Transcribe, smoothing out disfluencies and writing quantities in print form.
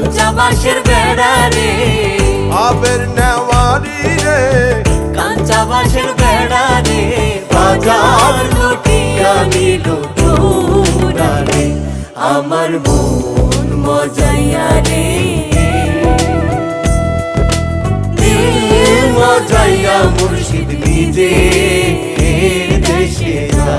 কাঁচা বাঁশের বেড়া রে, আবের নেওয়ারি রে, কাঁচা বাঁশের বেড়া রে, বাজার লুটিয়া নিল তোরা রে, আমার মন মজাইয়া রে, দিল মজাইয়া মুর্শিদ নিজে দেশে যা।